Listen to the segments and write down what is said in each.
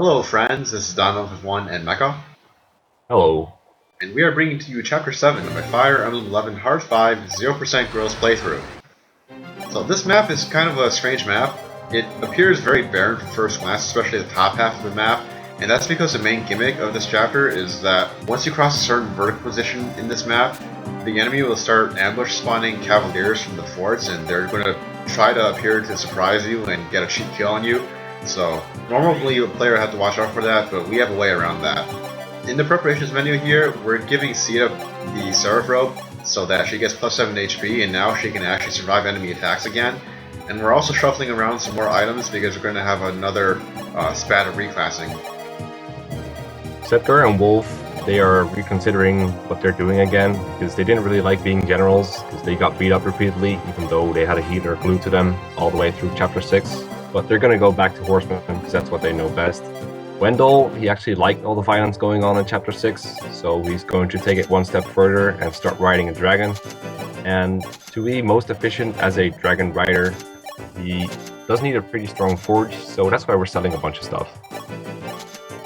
Hello friends, this is FE11 and Mekkah, Hello. and we are bringing to you Chapter 7 of my Fire Emblem 11 Hard 5 0% Gross playthrough. So this map is kind of a strange map. It appears very barren from first glance, especially the top half of the map, and that's because the main gimmick of this chapter is that once you cross a certain vertical position in this map, the enemy will start ambush spawning cavaliers from the forts, and they're going to try to appear to surprise you and get a cheap kill on you. So normally a player would have to watch out for that, but we have a way around that. In the preparations menu here, we're giving Caeda the Seraph Robe so that she gets plus 7 HP, and now she can actually survive enemy attacks again. And we're also shuffling around some more items because we're going to have another spat of reclassing. Sedgar and Wolf, they are reconsidering what they're doing again because they didn't really like being generals because they got beat up repeatedly even though they had a healer glued to them all the way through Chapter 6. But they're going to go back to horseman because that's what they know best. Wendell, he actually liked all the violence going on in Chapter 6, so he's going to take it one step further and start riding a dragon. And to be most efficient as a dragon rider, he does need a pretty strong forge, so that's why we're selling a bunch of stuff.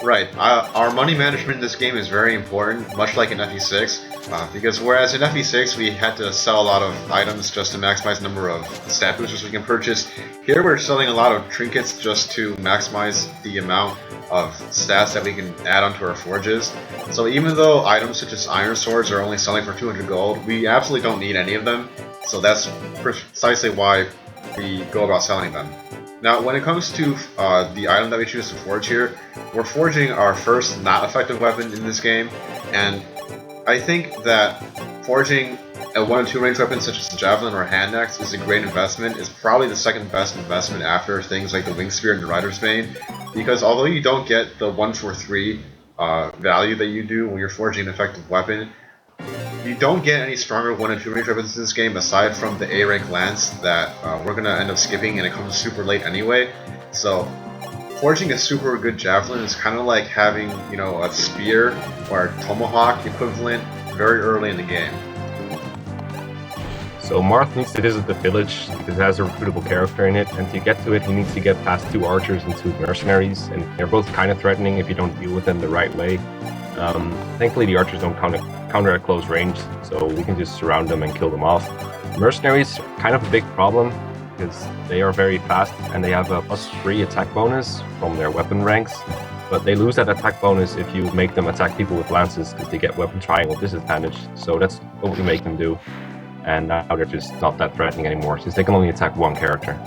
Right, our money management in this game is very important, much like in FE6, because whereas in FE6 we had to sell a lot of items just to maximize the number of stat boosters we can purchase, here we're selling a lot of trinkets just to maximize the amount of stats that we can add onto our forges. So even though items such as iron swords are only selling for 200 gold, we absolutely don't need any of them, so that's precisely why we go about selling them. Now, when it comes to the item that we choose to forge here, we're forging our first not effective weapon in this game, and I think that forging a 1 and 2 range weapon such as the Javelin or hand axe is a great investment. It's probably the second best investment after things like the Boomspear and the Rider's Bane, because although you don't get the 1 for 3 value that you do when you're forging an effective weapon, you don't get any stronger 1 and 2 range weapons in this game aside from the A rank lance that we're going to end up skipping, and it comes super late anyway. So forging a super good javelin is kind of like having, you know, a spear or a tomahawk equivalent very early in the game. So Marth needs to visit the village because it has a recruitable character in it, and to get to it he needs to get past 2 archers and 2 mercenaries, and they're both kind of threatening if you don't deal with them the right way. Thankfully the archers don't counter at close range, so we can just surround them and kill them off. Mercenaries are kind of a big problem because they are very fast and they have a +3 attack bonus from their weapon ranks, but they lose that attack bonus if you make them attack people with lances because they get weapon triangle disadvantage, so that's what we make them do. And now they're just not that threatening anymore since they can only attack 1 character.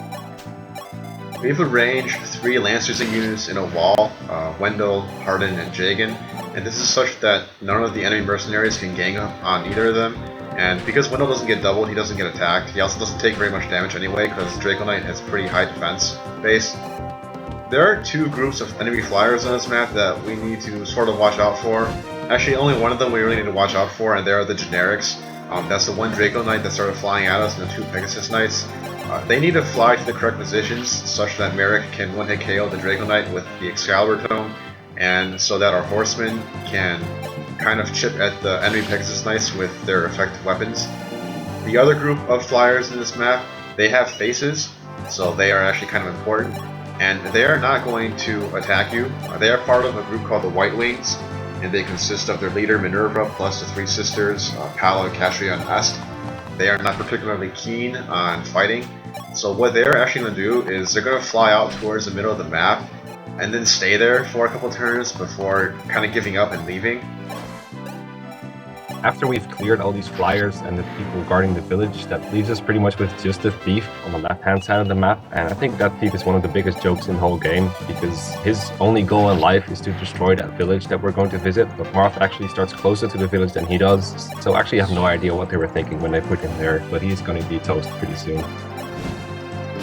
We have arranged 3 Lancers and units in a wall, Wendell, Harmein, and Jagen, and this is such that none of the enemy mercenaries can gang up on either of them, and because Wendell doesn't get doubled, he doesn't get attacked. He also doesn't take very much damage anyway because dracoknight has pretty high defense base. There are 2 groups of enemy flyers on this map that we need to sort of watch out for. Actually, only one of them we really need to watch out for, and they are the generics. That's the 1 dracoknight that started flying at us and the 2 pegasus knights. They need to fly to the correct positions such that Merrick can 1-hit KO the dracoknight with the Excalibur tome, and so that our horsemen can kind of chip at the enemy pegasus knights with their effective weapons. The other group of flyers in this map, they have faces, so they are actually kind of important, and they are not going to attack you. They are part of a group called the White Wings, and they consist of their leader Minerva plus the 3 sisters Pala, Castria, and Est. They are not particularly keen on fighting, so what they're actually going to do is they're going to fly out towards the middle of the map and then stay there for a couple turns before kind of giving up and leaving. After we've cleared all these flyers and the people guarding the village, that leaves us pretty much with just a thief on the left-hand side of the map, and I think that thief is one of the biggest jokes in the whole game, because his only goal in life is to destroy that village that we're going to visit, but Marth actually starts closer to the village than he does, so actually I have no idea what they were thinking when they put him there, but he's going to be toast pretty soon.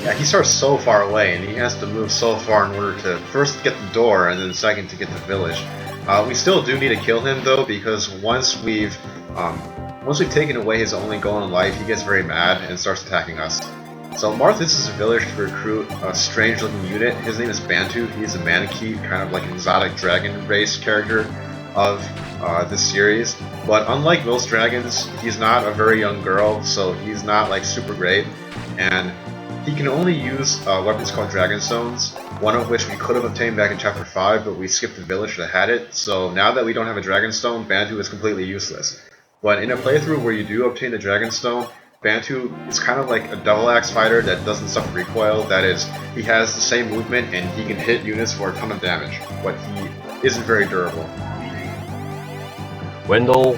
Yeah, he starts so far away, and he has to move so far in order to first get the door, and then second to get the village. We still do need to kill him though, because once we've taken away his only goal in life, he gets very mad and starts attacking us. So Marth is a village to recruit a strange looking unit. His name is Bantu. He's a Manakee, kind of like an exotic dragon race character of this series. But unlike most dragons, he's not a very young girl, so he's not like super great, and he can only use weapons called Dragon Stones, one of which we could have obtained back in Chapter 5, but we skipped the village that had it, so now that we don't have a Dragonstone, Bantu is completely useless. But in a playthrough where you do obtain the Dragonstone, Bantu is kind of like a double axe fighter that doesn't suffer recoil. That is, he has the same movement and he can hit units for a ton of damage, but he isn't very durable. Wendell,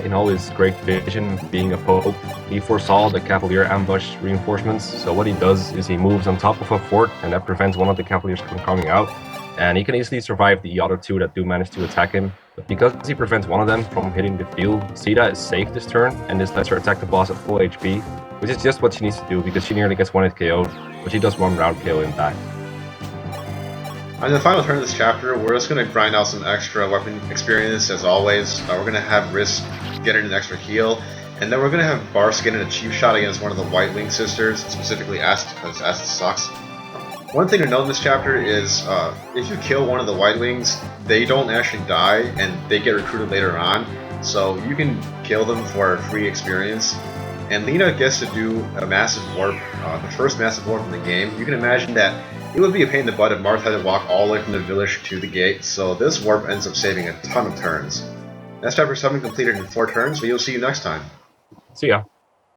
in all his great vision, being a pope, he foresaw the Cavalier ambush reinforcements, so what he does is he moves on top of a fort, and that prevents one of the Cavaliers from coming out, and he can easily survive the other two that do manage to attack him. But because he prevents one of them from hitting the field, Caeda is safe this turn, and this lets her attack the boss at full HP, which is just what she needs to do because she nearly gets one hit KO'd, but she does one round KO in back. On the final turn of this chapter, we're just going to grind out some extra weapon experience as always. We're going to have Risk getting an extra heal, and then we're going to have Bars getting a cheap shot against one of the White Wing sisters, specifically Est, because Est sucks. One thing to note in this chapter is, if you kill one of the White Wings, they don't actually die, and they get recruited later on, so you can kill them for free experience. And Lena gets to do a massive warp, the first massive warp in the game. You can imagine that it would be a pain in the butt if Marth had to walk all the way from the village to the gate, so this warp ends up saving a ton of turns. That's chapter 7 completed in 4 turns, but you'll see you next time. See ya.